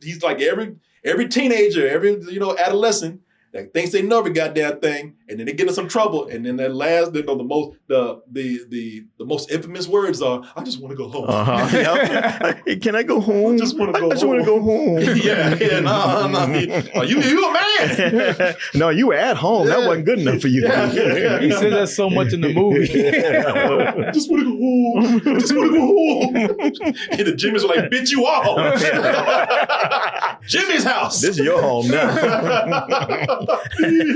he's like every teenager, every adolescent that thinks they know every goddamn thing, and then they get in some trouble, and then that last, the most infamous words are, "I just want to go home." Yep. Hey, can I go home? I just want to go home. I just want to go home. no. You a man? No, you were at home. That wasn't good enough for you. He said that so much in the movie. I just want to go home. I just want to go home. And the Jimmies were like, "Bitch, you are home." Jimmy's house. This is your home now.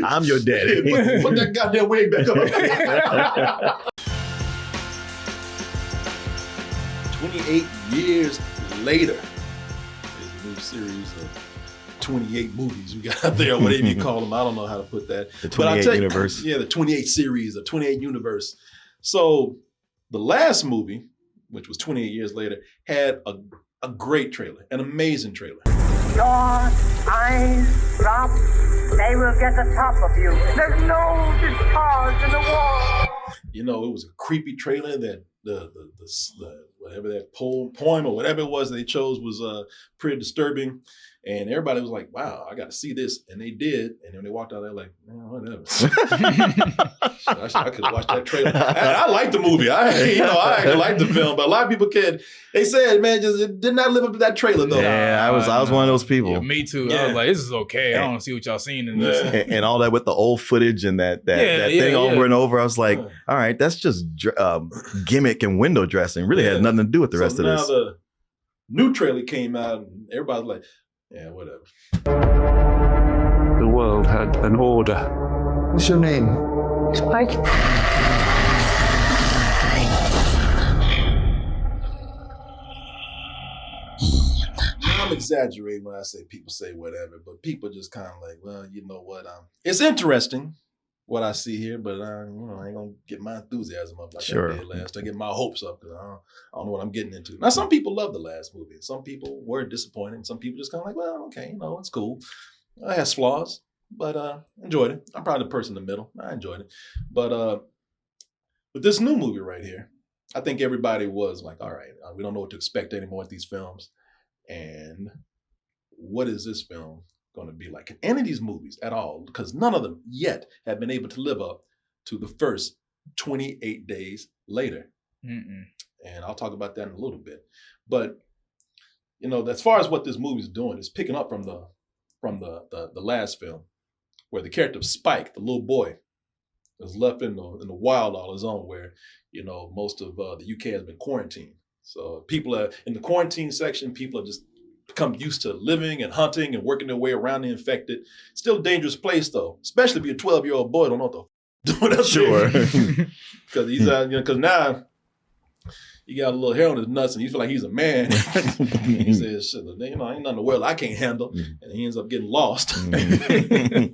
I'm your daddy. Put that goddamn wig back up. 28 years later, there's a new series of 28 movies we got out there, whatever you call them. I don't know how to put that. The 28 universe. Yeah, the 28 series, the 28 universe. So the last movie, which was 28 years later, had a great trailer, an amazing trailer. Your eyes drop, they will get the top of you. There's no discharge in the wall. It was a creepy trailer that the whatever that poem or whatever it was they chose was pretty disturbing, and everybody was like, "Wow, I got to see this," and they did, and then they walked out there like, "Man, whatever." I could have watched that trailer. I liked the movie. I actually liked the film, but a lot of people they said, "Man, it did not live up to that trailer though." Yeah, I was one of those people. Yeah, me too. Yeah. I was like, "This is okay. I don't see what y'all seen in this." And all that with the old footage and that thing over and over. I was like, all right, that's just gimmick and window dressing. Really had nothing to do with the rest of this. Now the new trailer came out, and everybody's like, "Yeah, whatever." The world had an order. What's your name? Spike. I'm exaggerating when I say people say whatever, but people just kind of like, well, you know what? It's interesting what I see here, but I ain't gonna get my enthusiasm up like I did last. I get my hopes up because I don't know what I'm getting into. Now, some people love the last movie. Some people were disappointed. Some people just kind of like, well, okay, it's cool. It has flaws, but enjoyed it. I'm probably the person in the middle. I enjoyed it, but with this new movie right here, I think everybody was like, all right, we don't know what to expect anymore with these films. And what is this film going to be like in any of these movies at all? Because none of them yet have been able to live up to the first 28 days later. Mm-mm. And I'll talk about that in a little bit. But, as far as what this movie is doing, it's picking up from the last film, where the character of Spike, the little boy, is left in the wild all his own, where, most of the UK has been quarantined. So people are in the quarantine section. People have just become used to living and hunting and working their way around the infected. Still a dangerous place though, especially if you're a 12-year-old boy. Don't know what to do. Sure. Because he's because now he got a little hair on his nuts and he feel like he's a man. He says, "Shit, ain't nothing in the world I can't handle," and he ends up getting lost.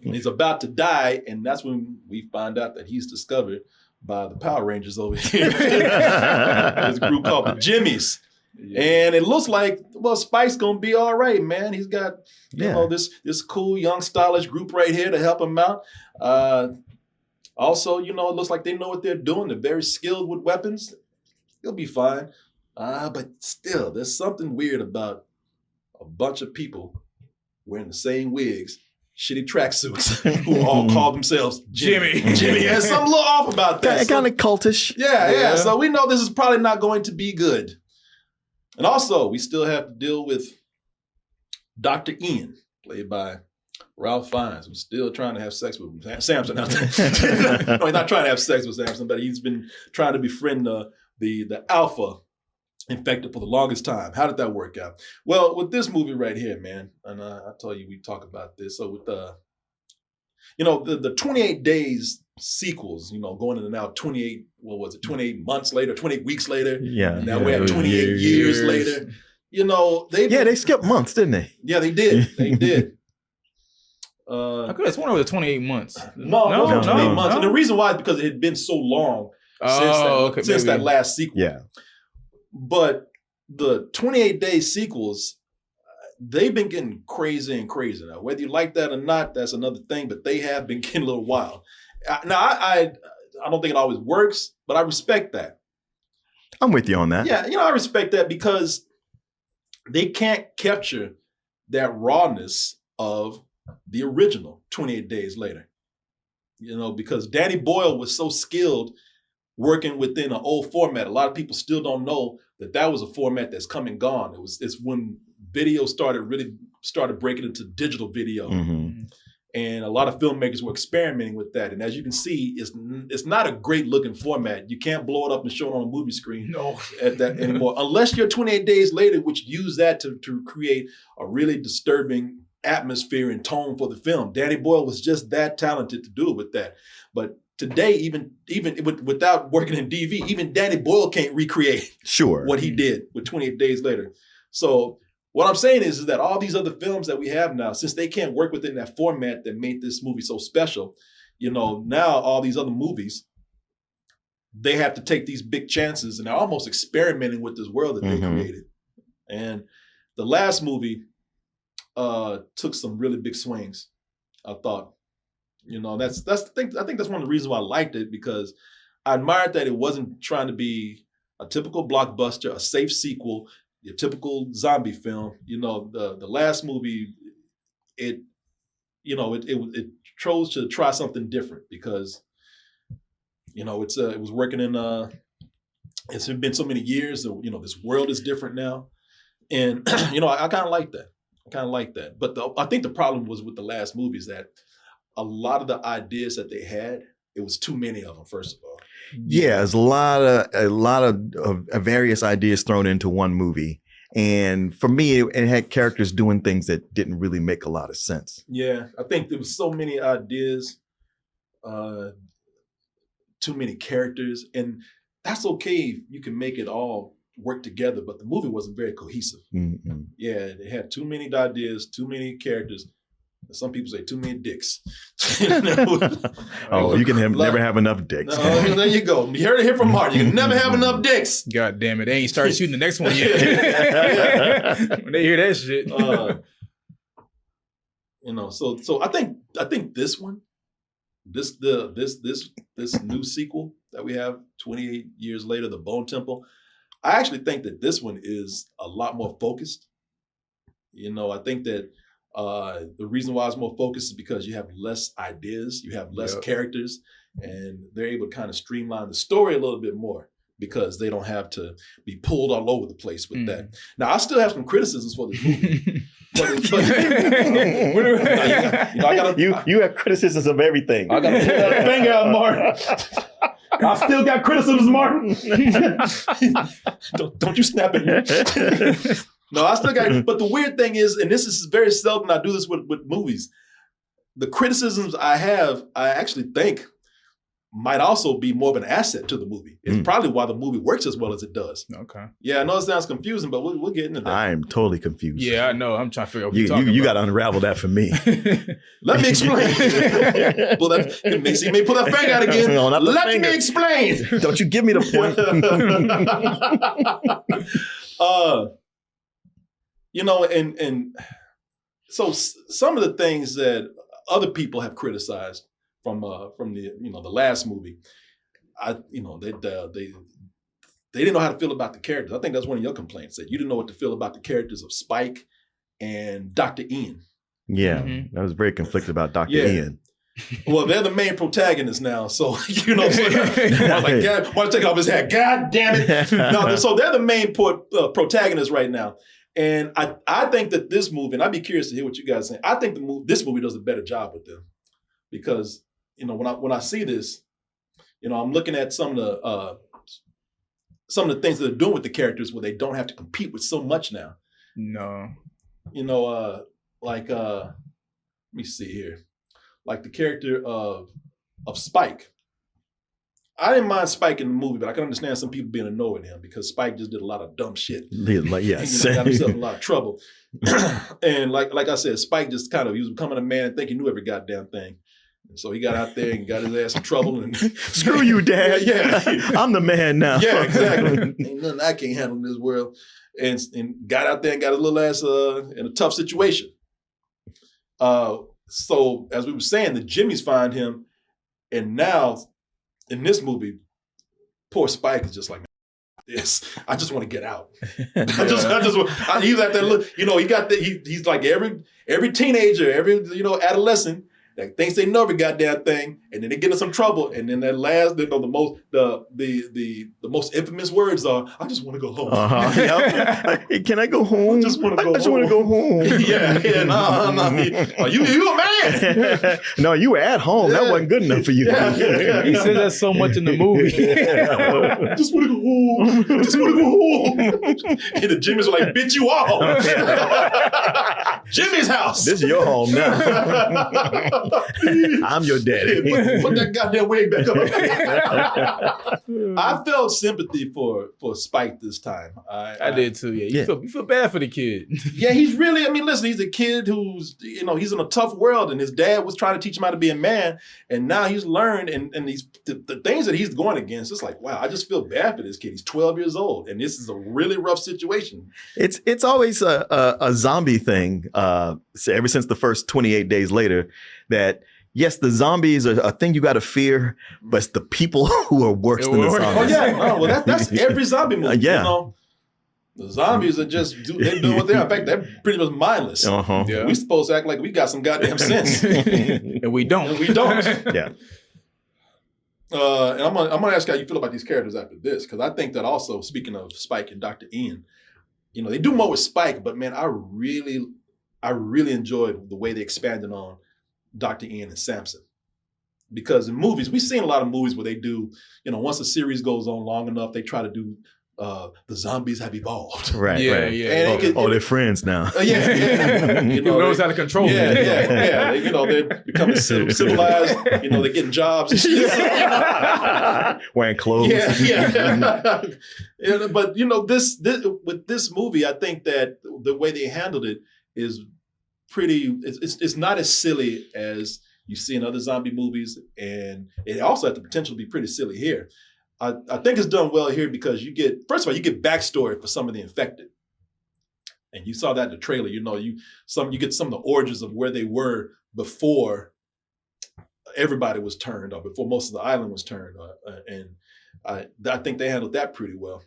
He's about to die, and that's when we find out that he's discovered by the Power Rangers over here. There's a group called the Jimmies. Yeah. And it looks like, Spike's gonna be all right, man. He's got, this cool, young, stylish group right here to help him out. Also, it looks like they know what they're doing. They're very skilled with weapons. He'll be fine. But still, there's something weird about a bunch of people wearing the same wigs, shitty tracksuits, who all call themselves Jimmy. Yeah, something a little off about that. Kind of cultish. Yeah. So we know this is probably not going to be good. And also, we still have to deal with Dr. Ian, played by Ralph Fiennes, who's still trying to have sex with Samson out there. No, he's not trying to have sex with Samson, but he's been trying to befriend the alpha infected for the longest time. How did that work out? Well, with this movie right here, man, and I told you we talk about this. So with the 28 days sequels, going into now 28 months later, 28 weeks later. Yeah. And now we're at 28 years later. They skipped months, didn't they? Yeah, they did. They did. I could have sworn it was 28 months. No, 28 months. And the reason why is because it had been so long since that last sequel. Yeah. But the 28-day sequels, they've been getting crazy and crazy now. Whether you like that or not, that's another thing, but they have been getting a little wild. Now, I don't think it always works, but I respect that. I'm with you on that. Yeah, I respect that because they can't capture that rawness of the original 28 Days Later. Because Danny Boyle was so skilled working within an old format. A lot of people still don't know that was a format that's come and gone. It's when video started breaking into digital video. Mm-hmm. And a lot of filmmakers were experimenting with that. And as you can see, it's not a great looking format. You can't blow it up and show it on a movie screen anymore. Unless you're 28 Days Later, which use that to create a really disturbing atmosphere and tone for the film. Danny Boyle was just that talented to do it with that. But today, even without working in DV, even Danny Boyle can't recreate what he did with 28 Days Later. So what I'm saying is that all these other films that we have now, since they can't work within that format that made this movie so special, now all these other movies, they have to take these big chances and they're almost experimenting with this world that they created. And the last movie took some really big swings, I thought. That's the thing. I think that's one of the reasons why I liked it, because I admired that it wasn't trying to be a typical blockbuster, a safe sequel, your typical zombie film. The last movie, it chose to try something different because, it was working in it's been so many years that, this world is different now. And, I kind of like that. But I think the problem was with the last movie is that a lot of the ideas that they had, it was too many of them, first of all. Yeah, there's a lot of various ideas thrown into one movie. And for me, it had characters doing things that didn't really make a lot of sense. Yeah, I think there was so many ideas, too many characters. And that's okay, you can make it all work together, but the movie wasn't very cohesive. Mm-hmm. Yeah, it had too many ideas, too many characters. Some people say too many dicks. You can never have enough dicks. No, there you go. You heard it here from Martin. You can never have enough dicks. God damn it. They ain't started shooting the next one yet. When they hear that shit. So I think this one, this new sequel that we have 28 years later, The Bone Temple, I actually think that this one is a lot more focused. I think that the reason why it's more focused is because you have less ideas, you have less characters, and they're able to kind of streamline the story a little bit more because they don't have to be pulled all over the place with that. Now, I still have some criticisms for this movie. You have criticisms of everything. I got to pull that finger out, Martin. I still got criticisms, Martin. don't you snap at me. No, I still got, but the weird thing is, and this is very seldom I do this with movies, the criticisms I have, I actually think might also be more of an asset to the movie. It's probably why the movie works as well as it does. Okay. Yeah, I know it sounds confusing, but we'll get into that. I'm totally confused. Yeah, I know. I'm trying to figure out what you're talking about. You got to unravel that for me. Let me explain. You may pull that finger out again. No, not the Let finger. me explain. Don't you give me the point. And so some of the things that other people have criticized from the last movie, they didn't know how to feel about the characters. I think that's one of your complaints, that you didn't know what to feel about the characters of Spike and Dr. Ian. Yeah, I was very conflicted about Dr. Ian. Well, they're the main protagonists now, so I was like, God, want to take off his hat? God damn it! No, so they're the main protagonists right now. And I think that this movie, and I'd be curious to hear what you guys think. I think this movie does a better job with them, because when I see this, I'm looking at some of the things that they're doing with the characters where they don't have to compete with so much now. No. Let me see here, like the character of Spike. I didn't mind Spike in the movie, but I can understand some people being annoyed with him because Spike just did a lot of dumb shit. Got himself in a lot of trouble. And like I said, Spike just he was becoming a man and think he knew every goddamn thing. And so he got out there and got his ass in trouble. And screw you, Dad. Yeah, I'm the man now. Yeah, exactly. Ain't nothing I can't handle in this world. And got out there and got his little ass in a tough situation. So as we were saying, the Jimmies find him, and now in this movie, poor Spike is just like, is I just want to get out. He's at that look, he got he's like every teenager, every adolescent that thinks they know every goddamn thing, and then they get in some trouble, and then that last, the most infamous words are, "I just want to go home." Yep. Can I go home? I just want to go home. I just want to go home. no. You a man? No, you were at home. That wasn't good enough for you. He said that so much in the movie. I just want to go home. I just want to go home. And the Jimmies are like, "Bitch, you are home." Jimmy's house. This is your home now. I'm your daddy. Put that goddamn wig back up. I felt sympathy for Spike this time. I did too. Yeah, you feel bad for the kid. Yeah, he's really. I mean, listen, he's a kid who's he's in a tough world, and his dad was trying to teach him how to be a man, and now he's learned, and the things that he's going against. It's like, wow, I just feel bad for this kid. He's 12 years old, and this is a really rough situation. It's always a zombie thing. Ever since the first 28 days later, that. Yes, the zombies are a thing you got to fear, but it's the people who are worse than the zombies. Oh yeah, well that's every zombie movie. Yeah. The zombies are just they're doing what they are. In fact, they're pretty much mindless. Yeah. We supposed to act like we got some goddamn sense, and we don't. Yeah. And I'm gonna ask you how you feel about these characters after this, because I think that also, speaking of Spike and Dr. Ian, they do more with Spike, but man, I really enjoyed the way they expanded on Dr. Ian and Samson. Because in movies, we've seen a lot of movies where they do, once a series goes on long enough, they try to do the zombies have evolved. Right. Yeah. And they're friends now. Yeah. Who knows how to control them? Yeah. They're becoming civilized. They're getting jobs and shit. Wearing clothes. Yeah. But this with this movie, I think that the way they handled it is pretty. It's not as silly as you see in other zombie movies, and it also has the potential to be pretty silly here. I think it's done well here because you get backstory for some of the infected, and you saw that in the trailer. You get some of the origins of where they were before everybody was turned, or before most of the island was turned, and I think they handled that pretty well.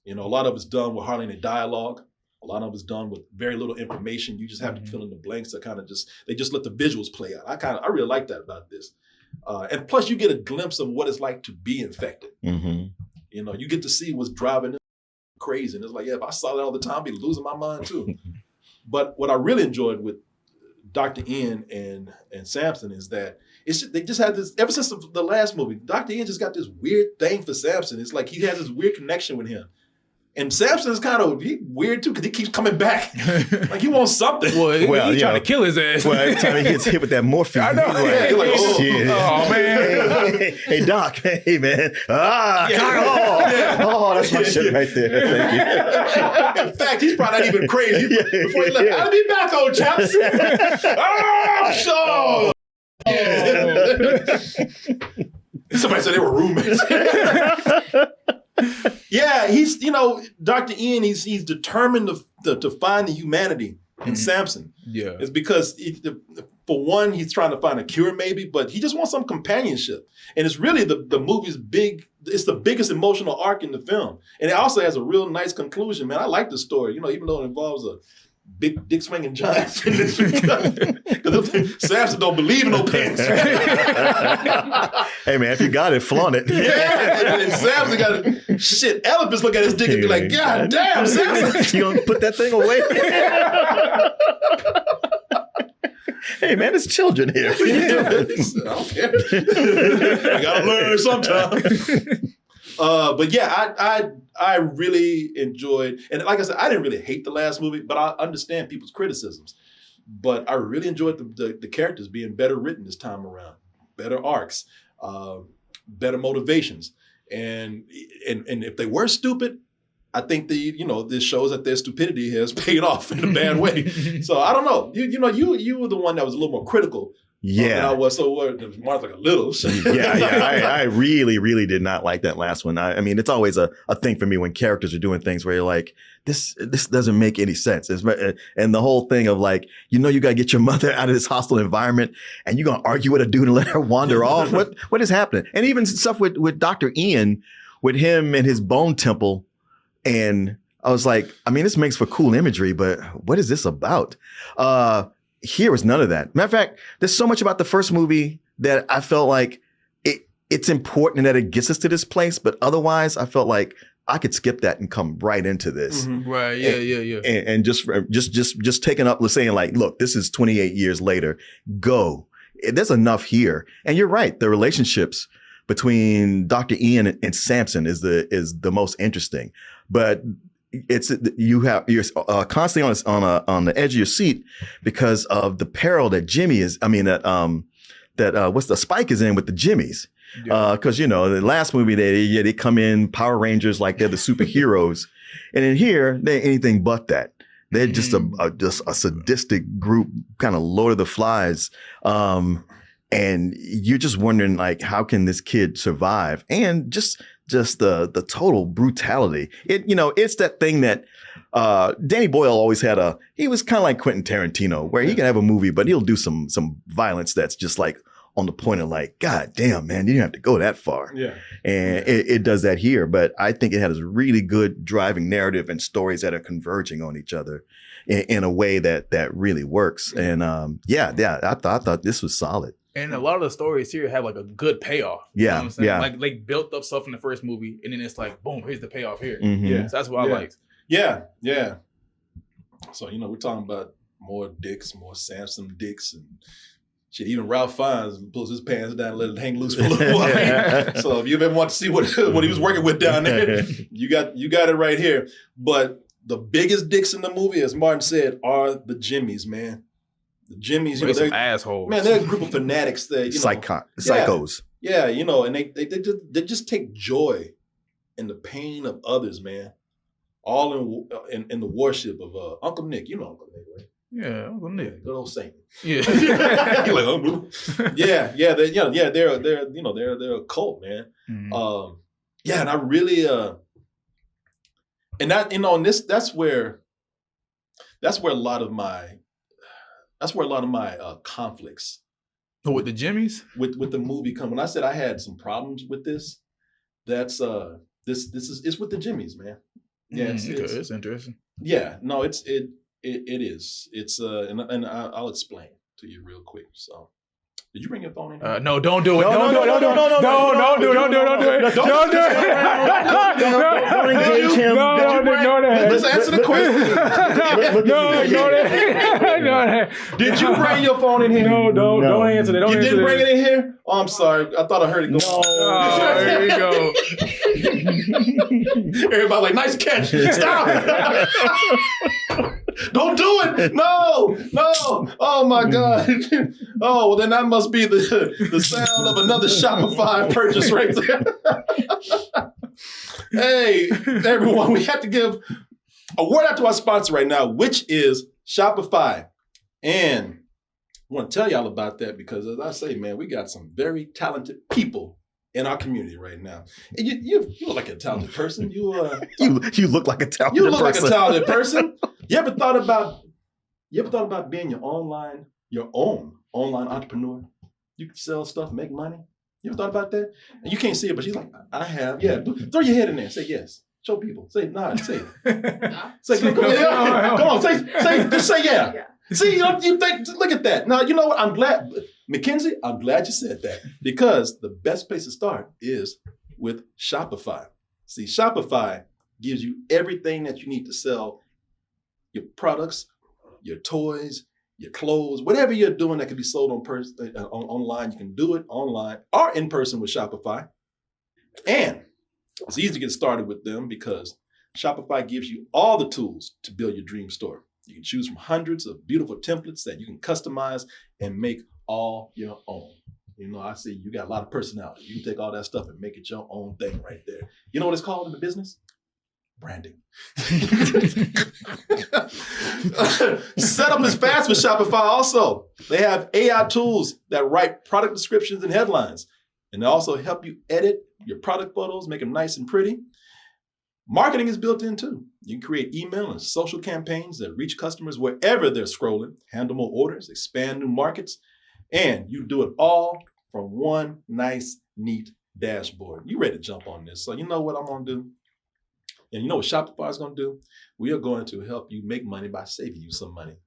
A lot of it's done with hardly any dialogue. A lot of it's done with very little information. You just have to fill in the blanks. They just let the visuals play out. I really like that about this. And plus, you get a glimpse of what it's like to be infected. Mm-hmm. You get to see what's driving them crazy. And it's like, yeah, if I saw that all the time, I'd be losing my mind too. But what I really enjoyed with Dr. Ian and Samson is that they just had this, ever since the last movie, Dr. Ian just got this weird thing for Samson. It's like he has this weird connection with him. And Samson is kind of weird too, because he keeps coming back. Like he wants something. Well, he's trying to kill his ass. Well, every time he gets hit with that morphine, I know. He's like, oh, shit. Oh, man. Hey, Doc. Hey, man. Oh, that's my shit right there. Thank you. In fact, he's probably not even crazy. Before he left, I'll be back, old chaps. Oh, somebody said they were roommates. Yeah, he's Dr. Ian. He's determined to find the humanity in Samson. Yeah, it's because for one, he's trying to find a cure, maybe, but he just wants some companionship. And it's really the movie's it's the biggest emotional arc in the film, and it also has a real nice conclusion. Man, I like the story. Even though it involves a big dick swinging giant, because Samson don't believe in no penis. Hey man, if you got it, flaunt it. Yeah, and Samson got it. Shit, elephants look at his dick and be like, God damn, Samson. You gonna put that thing away? Hey man, there's children here. What are you doing? I don't care. I gotta learn sometime. But yeah, I really enjoyed, and like I said, I didn't really hate the last movie, but I understand people's criticisms. But I really enjoyed the characters being better written this time around, better arcs, better motivations, and if they were stupid, I think this shows that their stupidity has paid off in a bad way. So I don't know. You were the one that was a little more critical. Yeah, I was Martha like a little. I really, really did not like that last one. I mean, it's always a thing for me when characters are doing things where you're like, this doesn't make any sense. And the whole thing of like, you got to get your mother out of this hostile environment, and you're gonna argue with a dude and let her wander off. What is happening? And even stuff with Dr. Ian, with him and his bone temple. And I was like, I mean, this makes for cool imagery, but what is this about? Here was none of that. Matter of fact, there's so much about the first movie that I felt like it's important that it gets us to this place, but otherwise I felt like I could skip that and come right into this. Mm-hmm. Right. Yeah. And just taking up, saying like, look, this is 28 years later. Go. There's enough here. And you're right. The relationships between Dr. Ian and Samson is the most interesting. But you're constantly on the edge of your seat because of the peril that Jimmy is. I mean that what's the Spike is in with the Jimmies. Because the last movie they come in Power Rangers like they're the superheroes, and in here they're anything but that. They're just a sadistic group, kind of Lord of the Flies, and you're just wondering like how can this kid survive, and just the total brutality. It's that thing that Danny Boyle always had he was kind of like Quentin Tarantino, where he can have a movie, but he'll do some violence that's just like on the point of like, God damn, man, you didn't have to go that far. Yeah. And it does that here. But I think it has a really good driving narrative and stories that are converging on each other in a way that really works. And I thought this was solid. And a lot of the stories here have like a good payoff. Yeah. You know what I'm saying? Yeah. Like they built up stuff in the first movie and then it's like, boom, here's the payoff here. Mm-hmm. Yeah. So that's what I liked. Yeah. So, we're talking about more dicks, more Samson dicks, and shit. Even Ralph Fiennes pulls his pants down and let it hang loose for a little while. So if you ever want to see what he was working with down there, you got it right here. But the biggest dicks in the movie, as Martin said, are the Jimmies, man. The Jimmies, They're some assholes. Man, they're a group of fanatics that psychos. Yeah, and they just take joy in the pain of others, man. All in the worship of Uncle Nick. You know Uncle Nick, right? Yeah, Uncle Nick. Good old Saint. Yeah. You're like, oh, boo. Yeah. They're a cult, man. Mm-hmm. And I really and that and this that's where a lot of my conflicts. Oh, with the Jimmies? With the movie come. When I said I had some problems with this, that's it's with the Jimmies, man. Yeah, it's interesting. Yeah, no, it is. It's and I'll explain to you real quick. So, did you bring your phone in? No, don't do it. Don't do it. Don't do it. Don't engage him. Let's answer the question. No. Did you bring your phone in here? No, don't answer that. You didn't bring it in here? Oh, I'm sorry. I thought I heard it go. Oh, here we go. Everybody like, nice catch. Stop. Don't do it. No. Oh my God. Oh, well then that must be the sound of another Shopify purchase right there. Hey, everyone, we have to give a word out to our sponsor right now, which is Shopify. And I want to tell y'all about that because, as I say, man, we got some very talented people in our community right now. And you look like a talented person. You look like a talented person. You look like a talented person. You ever thought about being your own online entrepreneur? You can sell stuff, make money. You ever thought about that? And you can't see it, but she's like, I have. Yeah, throw your head in there. Say yes. Show people. Say nod. Say it. Say come on. Say just say yeah. See, you think? Look at that. Now you know what? I'm glad, Mackenzie. I'm glad you said that because the best place to start is with Shopify. See, Shopify gives you everything that you need to sell your products, your toys, your clothes, whatever you're doing that can be sold online. You can do it online or in person with Shopify. And it's easy to get started with them because Shopify gives you all the tools to build your dream store. You can choose from hundreds of beautiful templates that you can customize and make all your own. I see you got a lot of personality. You can take all that stuff and make it your own thing right there. You know what it's called in the business? Branding. Setup is fast with Shopify also. They have AI tools that write product descriptions and headlines. And they also help you edit your product photos, make them nice and pretty. Marketing is built in too. You can create email and social campaigns that reach customers wherever they're scrolling, handle more orders, expand new markets, and you do it all from one nice, neat dashboard. You ready to jump on this. So you know what I'm going to do? And you know what Shopify is going to do? We are going to help you make money by saving you some money.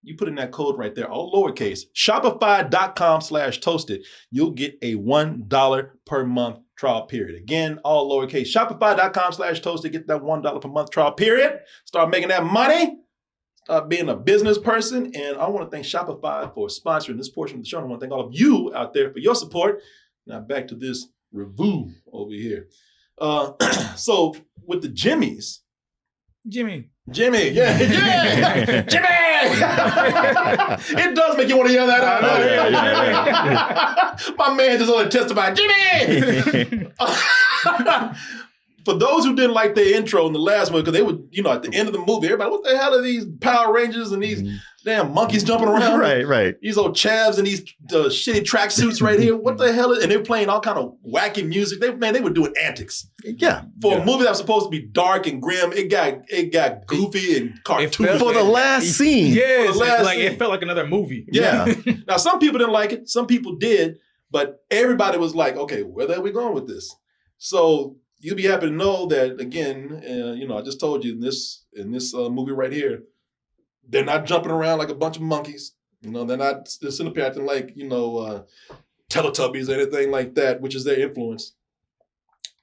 You put in that code right there, all lowercase, shopify.com/toasted. You'll get a $1 per month trial period. Again, all lowercase, shopify.com/toasted. Get that $1 per month trial period. Start making that money. Start being a business person. And I want to thank Shopify for sponsoring this portion of the show. I want to thank all of you out there for your support. Now back to this review over here. So with the Jimmies. Jimmy, yeah, Jimmy! It does make you want to yell that out. My man just only testified, Jimmy! For those who didn't like their intro in the last one, because they would, at the end of the movie, everybody, what the hell are these Power Rangers and these damn monkeys jumping around? Right. These old chavs and these shitty tracksuits right here. What the hell? And they were playing all kind of wacky music. They were doing antics. Yeah. For a movie that was supposed to be dark and grim, it got goofy and cartoon. For the last scene. Yeah, scene. it felt like another movie. Yeah. Now, some people didn't like it. Some people did. But everybody was like, okay, where are we going with this? So you'll be happy to know that, again, I just told you in this movie right here, they're not jumping around like a bunch of monkeys. They're not sitting up here acting like, Teletubbies or anything like that, which is their influence.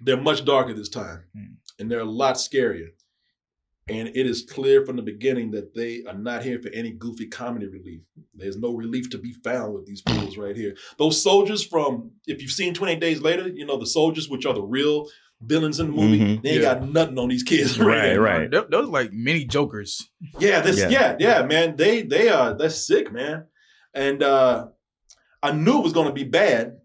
They're much darker this time, and they're a lot scarier. And it is clear from the beginning that they are not here for any goofy comedy relief. There's no relief to be found with these fools right here. Those soldiers from, if you've seen 28 Days Later, the soldiers, which are the real villains in the movie, they ain't got nothing on these kids. Right. Those like mini Jokers. Yeah, man. They're sick, man. And I knew it was going to be bad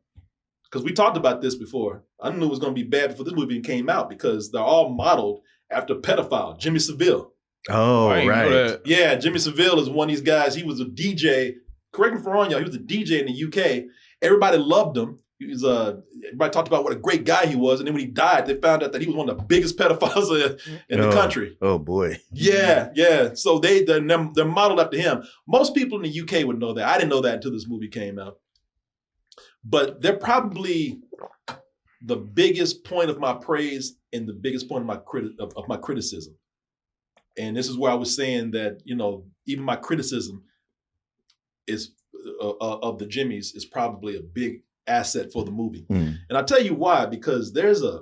because we talked about this before. I knew it was going to be bad before this movie came out because they're all modeled after a pedophile, Jimmy Saville. Oh, right. Yeah, Jimmy Saville is one of these guys. He was a DJ. Correct me if I'm wrong, y'all. He was a DJ in the UK. Everybody loved him. Everybody talked about what a great guy he was. And then when he died, they found out that he was one of the biggest pedophiles in the country. Oh, boy. Yeah. So they're modeled after him. Most people in the UK would know that. I didn't know that until this movie came out. But they're probably the biggest point of my praise and the biggest point of my criticism. And this is where I was saying that, even my criticism is of the Jimmies is probably a big asset for the movie. And I'll tell you why, because there is a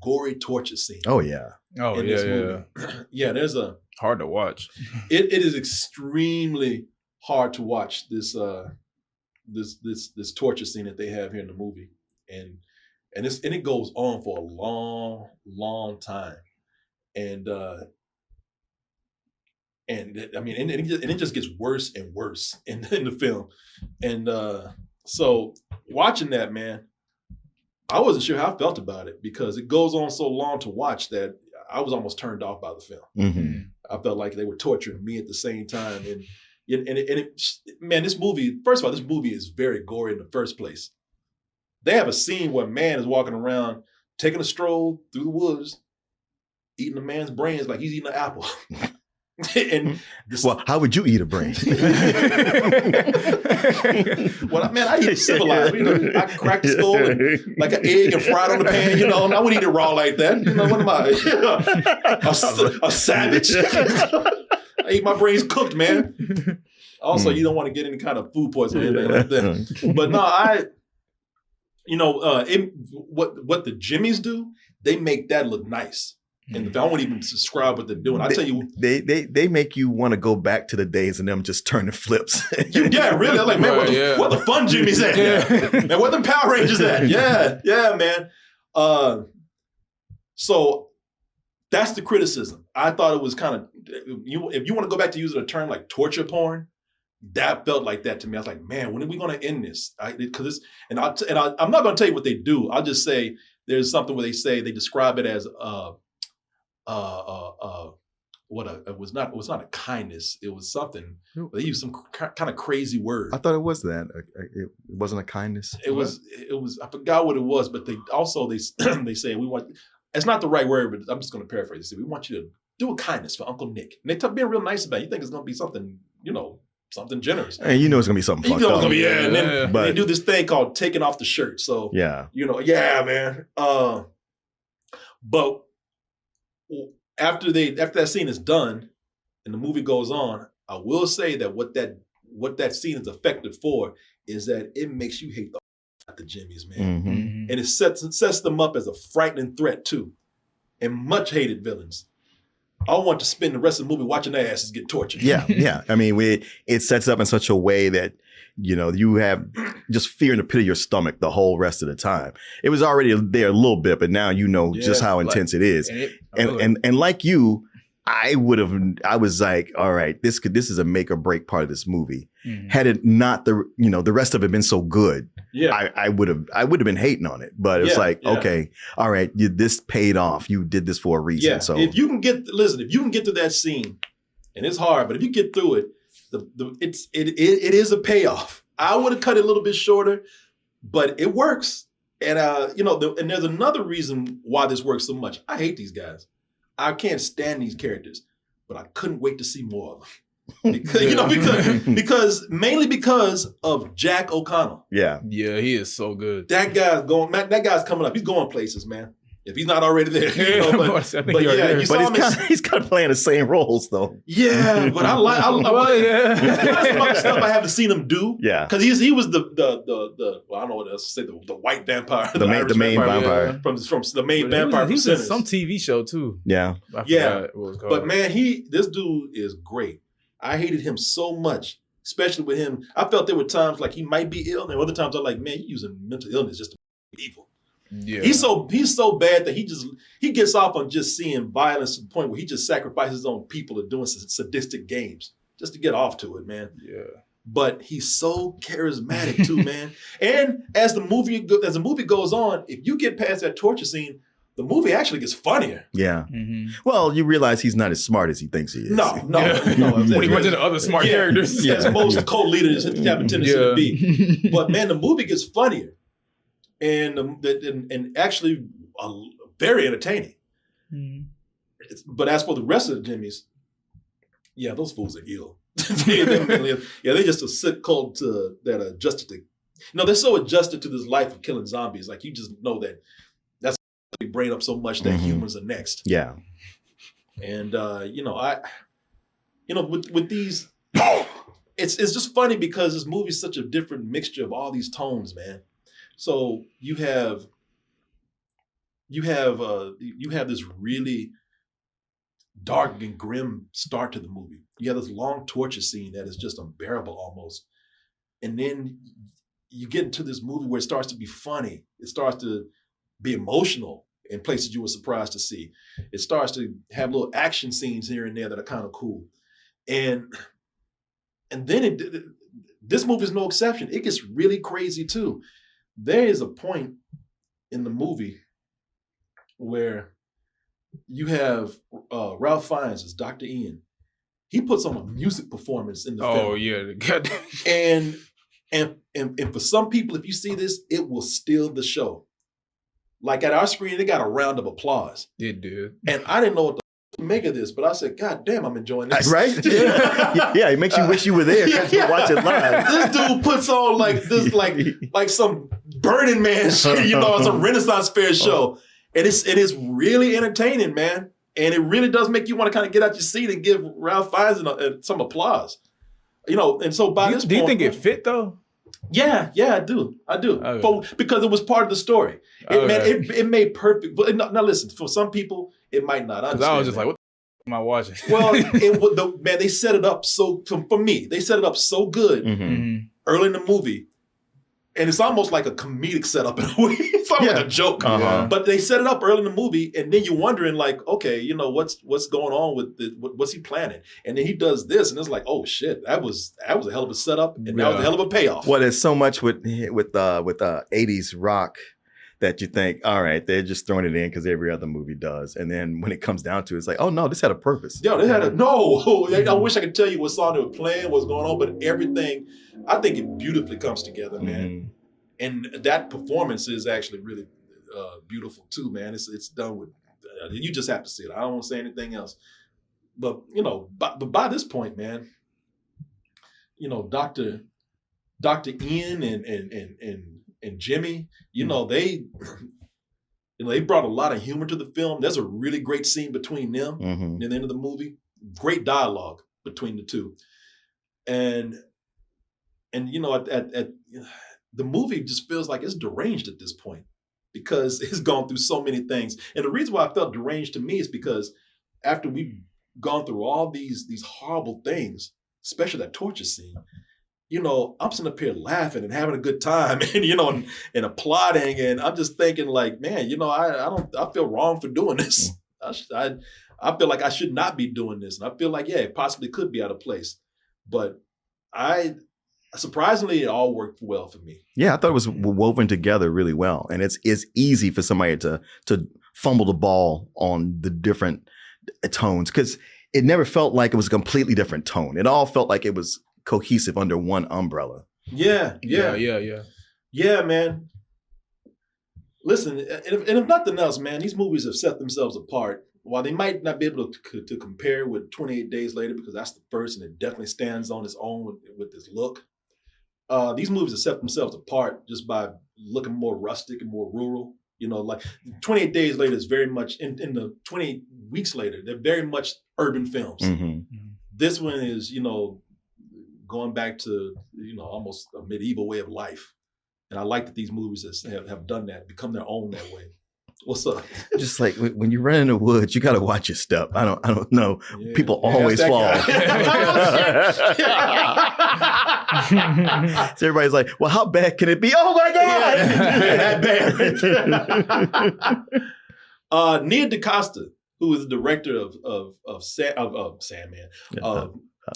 gory torture scene. Oh, yeah. Oh, yeah. Yeah, there's a... Hard to watch. It is extremely hard to watch this torture scene that they have here in the movie. And it goes on for a long, long time. And it just gets worse and worse in the film. And so watching that, man, I wasn't sure how I felt about it because it goes on so long to watch that I was almost turned off by the film. Mm-hmm. I felt like they were torturing me at the same time. This movie, first of all, this movie is very gory in the first place. They have a scene where a man is walking around, taking a stroll through the woods, eating a man's brains like he's eating an apple. Well, how would you eat a brain? Well, man, I eat civilized. I crack the skull and, like an egg and fry it on the pan. I wouldn't eat it raw like that. What am I? A savage? I eat my brains cooked, man. Also, you don't want to get any kind of food poisoning or anything like that. But no, what the Jimmies do, they make that look nice. And I won't even describe what they're doing. I'll tell you. They make you want to go back to the days and them just turning flips. Yeah, really. I'm like, man, what the fun Jimmy's at? Yeah. Man, what the Power Rangers at? Yeah, man. So that's the criticism. I thought it was kind of, if you want to go back to using a term like torture porn, that felt like that to me. I was like, man, when are we going to end this? I'm not going to tell you what they do. I'll just say there's something where they describe it as it was not a kindness. It was something. They used some kind of crazy word. I thought it was that. It wasn't a kindness. It was. I forgot what it was, but they say we want. It's not the right word, but I'm just going to paraphrase it. We want you to do a kindness for Uncle Nick, and they being real nice about it. You think it's going to be something, something generous. And it's going to be something fucked up. And then they do this thing called taking off the shirt. So yeah, man. But after that scene is done and the movie goes on, I will say that what that scene is effective for is that it makes you hate the Jimmies, man. Mm-hmm. And it sets them up as a frightening threat too, and much hated villains. I want to spend the rest of the movie watching their asses get tortured. Yeah. I mean, it sets up in such a way that, you know, you have just fear in the pit of your stomach the whole rest of the time. It was already there a little bit, but now you know just how intense it is. And like you, I was like, all right, this is a make or break part of this movie. Mm-hmm. Had it not the rest of it been so good, I would have been hating on it. But it's okay, all right, this paid off. You did this for a reason. Yeah. So if you can get through that scene, and it's hard, but if you get through it, it is a payoff. I would have cut it a little bit shorter, but it works. And and there's another reason why this works so much. I hate these guys. I can't stand these characters, but I couldn't wait to see more of them. Because mainly because of Jack O'Connell. Yeah, he is so good. That guy's coming up. He's going places, man. If he's not already there, he's kind of playing the same roles though. Yeah, but I there's stuff I haven't seen him do. Yeah, because he was the I don't know what else to say, the white vampire, the main vampire from the main vampire. He was in some TV show too. Yeah, I forgot what it was called. But man, this dude is great. I hated him so much, especially with him. I felt there were times like he might be ill, and other times I'm like, man, you're using mental illness just to be evil. Yeah. He's so bad that he gets off on just seeing violence to the point where he just sacrifices his own people and doing sadistic games just to get off to it, man. Yeah. But he's so charismatic too, man. And as the movie goes on, if you get past that torture scene, the movie actually gets funnier. Yeah. Mm-hmm. Well, you realize he's not as smart as he thinks he is. No. When he went to the other smart characters. Yeah, as most co-leaders have a tendency to be. But man, the movie gets funnier. And actually very entertaining. Mm-hmm. But as for the rest of the Jimmies, those fools are ill. They're just a sick cult that are adjusted to. They're so adjusted to this life of killing zombies. Like you just know that's brain up so much that humans are next. Yeah. And with these, it's just funny because this movie is such a different mixture of all these tones, man. So you have this really dark and grim start to the movie. You have this long torture scene that is just unbearable almost. And then you get into this movie where it starts to be funny. It starts to be emotional in places you were surprised to see. It starts to have little action scenes here and there that are kind of cool. And then this movie is no exception. It gets really crazy too. There is a point in the movie where you have Ralph Fiennes as Dr. Ian. He puts on a music performance in the film. Oh yeah, and for some people, if you see this, it will steal the show. Like at our screen, they got a round of applause. It did, and I didn't know what to make of this, but I said, "God damn, I'm enjoying this." Right? Yeah, it makes you wish you were there to watch it live. This dude puts on like this, like some Burning Man shit, it's a Renaissance Fair show. And it is really entertaining, man. And it really does make you want to kind of get out your seat and give Ralph Fiennes some applause. And so by this point... Do you think it fit, though? Yeah, I do. Okay. Because it was part of the story. It made perfect... But now listen, for some people, it might not. Because I was just like, what the am I watching? Well, they set it up so... For me, they set it up so good early in the movie. And it's almost like a comedic setup in a way. It's almost like a joke. But they set it up early in the movie, and then you're wondering, like, okay, what's going on with what's he planning? And then he does this, and it's like, oh shit, that was a hell of a setup, and that was a hell of a payoff. Well, there's so much with 80s rock that you think, all right, they're just throwing it in because every other movie does. And then when it comes down to it, it's like, oh no, this had a purpose. Yo, I wish I could tell you what song they were playing, what's going on, but everything, I think it beautifully comes together, man. And that performance is actually really beautiful too, man. It's done with, you just have to see it. I don't want to say anything else. But, but by this point, man, Dr. Ian and Jimmy, they brought a lot of humor to the film. There's a really great scene between them near the end of the movie. Great dialogue between the two. And you know, at the movie just feels like it's deranged at this point because it's gone through so many things. And the reason why I felt deranged to me is because after we've gone through all these horrible things, especially that torture scene, you know, I'm sitting up here laughing and having a good time and, you know, and applauding. And I'm just thinking like, man, you know, I feel wrong for doing this. I feel like I should not be doing this. And I feel like, yeah, it possibly could be out of place. But surprisingly, it all worked well for me. Yeah, I thought it was woven together really well. And it's easy for somebody to fumble the ball on the different tones because it never felt like it was a completely different tone. It all felt like it was cohesive under one umbrella. Yeah, man. Listen, and if nothing else, man, these movies have set themselves apart. While they might not be able to compare with 28 Days Later because that's the first and it definitely stands on its own with this look. These movies have set themselves apart just by looking more rustic and more rural. You know, like 28 Days Later is very much in the 28 Weeks Later. They're very much urban films. This one is, you know, going back to, you know, almost a medieval way of life. And I like that these movies have done that, become their own that way. What's up? Just like when you run in the woods, you got to watch your step. I don't know. Yeah, people always fall. So everybody's like, well, how bad can it be? Oh my God. That bad. Nia DaCosta, who is the director of Sandman,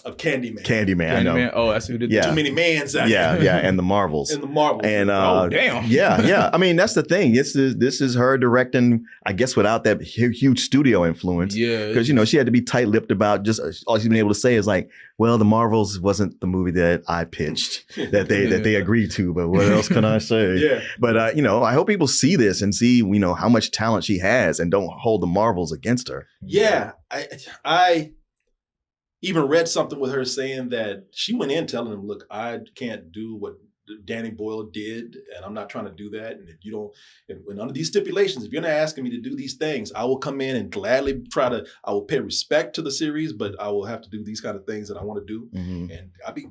of Candyman. Candyman, I know. Oh, that's who did yeah. Too Many Mans. Yeah, and the Marvels. And the Marvels. And damn. Yeah. I mean, that's the thing. This is her directing, I guess, without that huge studio influence. Yeah. Because, you know, she had to be tight-lipped about just all she's been able to say is like, well, the Marvels wasn't the movie that I pitched, that they agreed to, but what else can I say? Yeah. But, you know, I hope people see this and see, you know, how much talent she has and don't hold the Marvels against her. Yeah. I even read something with her saying that she went in telling him, look, I can't do what Danny Boyle did, and I'm not trying to do that. And if you don't, and under these stipulations, if you're not asking me to do these things, I will come in and gladly I will pay respect to the series, but I will have to do these kind of things that I want to do. And I'd be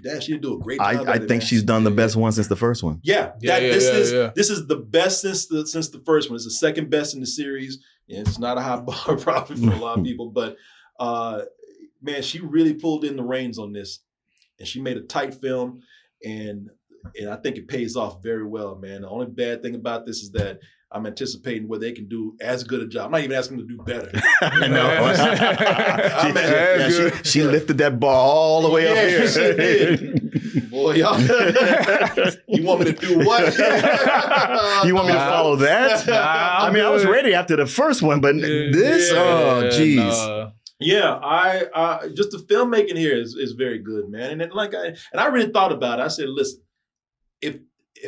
damn, she'd do a great job. I think she's done the best one since the first one. This is the best since the first one. It's the second best in the series, and it's not a high bar probably for a lot of people, but man, she really pulled in the reins on this, and she made a tight film, and I think it pays off very well, man. The only bad thing about this is that I'm anticipating where they can do as good a job. I'm not even asking them to do better. I know. She lifted that ball all the way up here. She did. Boy, y'all. You want me to do what? You want me to follow that? I mean, I was ready after the first one, but this, oh, geez. Yeah, I just the filmmaking here is very good, man. And I really thought about it. I said, listen, if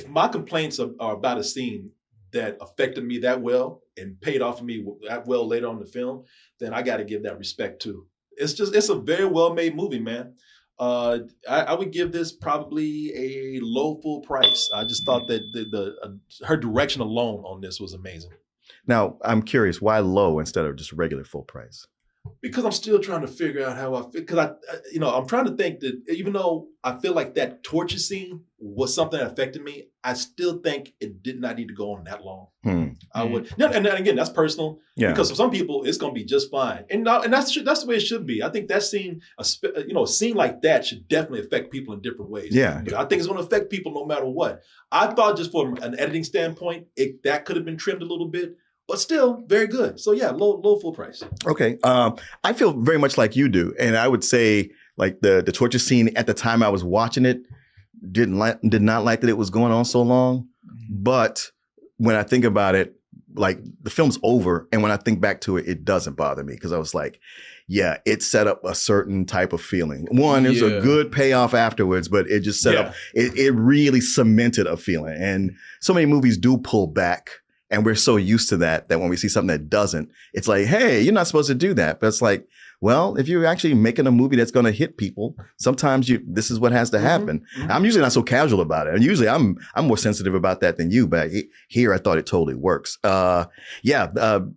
my complaints are about a scene that affected me that well and paid off for me that well later on in the film, then I got to give that respect too. It's a very well made movie, man. I would give this probably a low full price. I just thought that her direction alone on this was amazing. Now, I'm curious, why low instead of just regular full price? Because I'm still trying to figure out how I feel. Because I'm trying to think that even though I feel like that torture scene was something that affected me, I still think it did not need to go on that long. I would, and again, that's personal. Yeah. Because for some people, it's going to be just fine, and that's the way it should be. I think that scene, a scene like that, should definitely affect people in different ways. Yeah. I think it's going to affect people no matter what. I thought just from an editing standpoint, that could have been trimmed a little bit. But still very good. So yeah, low full price. Okay. I feel very much like you do. And I would say like the torture scene at the time I was watching it, did not like that it was going on so long. But when I think about it, like the film's over. And when I think back to it, it doesn't bother me because I was like, yeah, it set up a certain type of feeling. One, it's a good payoff afterwards, but it just set up, it really cemented a feeling. And so many movies do pull back. And we're so used to that when we see something that doesn't, it's like, hey, you're not supposed to do that. But it's like, well, if you're actually making a movie that's going to hit people, sometimes this is what has to happen. I'm usually not so casual about it. And usually I'm more sensitive about that than you, but here I thought it totally works.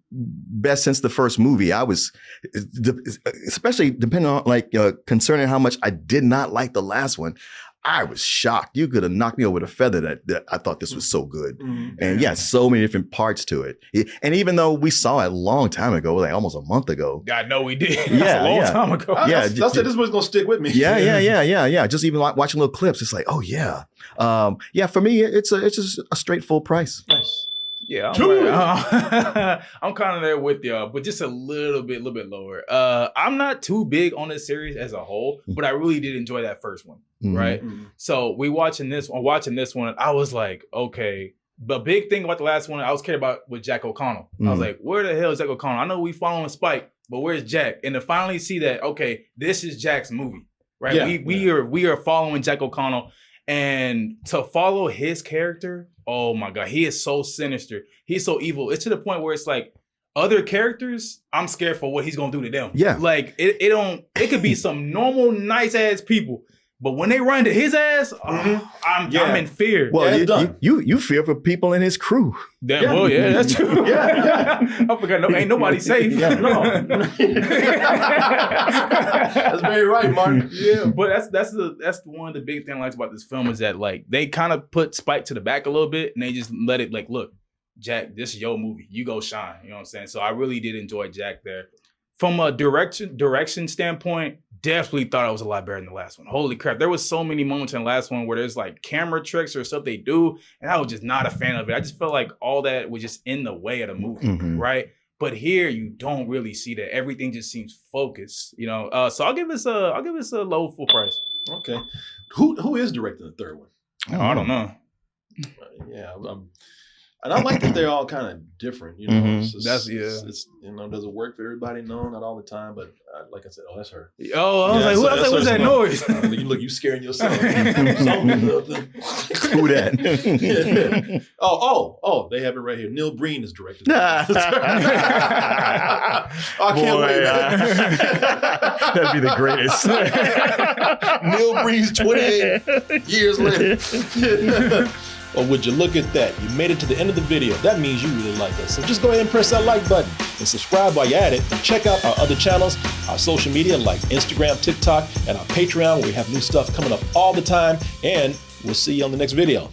Best since the first movie. I was, especially depending on concerning how much I did not like the last one. I was shocked. You could have knocked me over the feather that I thought this was so good. And so many different parts to it. And even though we saw it a long time ago, like almost a month ago. I know we did. Yeah, a long time ago. I said this was going to stick with me. Yeah. Just even watching little clips, it's like, oh yeah. For me, it's just a straight full price. Nice. Yeah, I'm kind of there with y'all, but just a little bit lower. I'm not too big on this series as a whole, but I really did enjoy that first one, right? So watching this one, I was like, okay. The big thing about the last one I was cared about was Jack O'Connell. I was like, where the hell is Jack O'Connell? I know we following Spike, but where's Jack? And to finally see that, okay, this is Jack's movie, right? We are following Jack O'Connell, and to follow his character. Oh my God, he is so sinister. He's so evil. It's to the point where it's like other characters, I'm scared for what he's gonna do to them. Yeah. Like it could be some normal, nice ass people. But when they run to his ass, I'm in fear. Well, you fear for people in his crew. Well, that's true. I forgot. Ain't nobody safe. No. That's very right, Martin. Yeah, but that's one of the big things I like about this film is that like they kind of put Spike to the back a little bit and they just let it like, look, Jack, this is your movie. You go shine. You know what I'm saying? So I really did enjoy Jack there. From a direction standpoint, definitely thought it was a lot better than the last one. Holy crap. There was so many moments in the last one where there's like camera tricks or stuff they do, and I was just not a fan of it. I just felt like all that was just in the way of the movie, right? But here you don't really see that. Everything just seems focused, you know. So I'll give this a low full price. Okay. Who is directing the third one? I don't know. Yeah, and I like that they're all kind of different, you know. It's That's it's you know, does it work for everybody? No, not all the time, but like I said, oh, that's her. Oh, I was like, what's that noise? You scaring yourself. Who that? Oh, they have it right here. Neil Breen is directing. I can't wait. That'd be the greatest. Neil Breen's 28 years later. Well, would you look at that? You made it to the end of the video. That means you really like us. So just go ahead and press that like button and subscribe while you're at it. And check out our other channels, our social media like Instagram, TikTok, and our Patreon where we have new stuff coming up all the time. And we'll see you on the next video.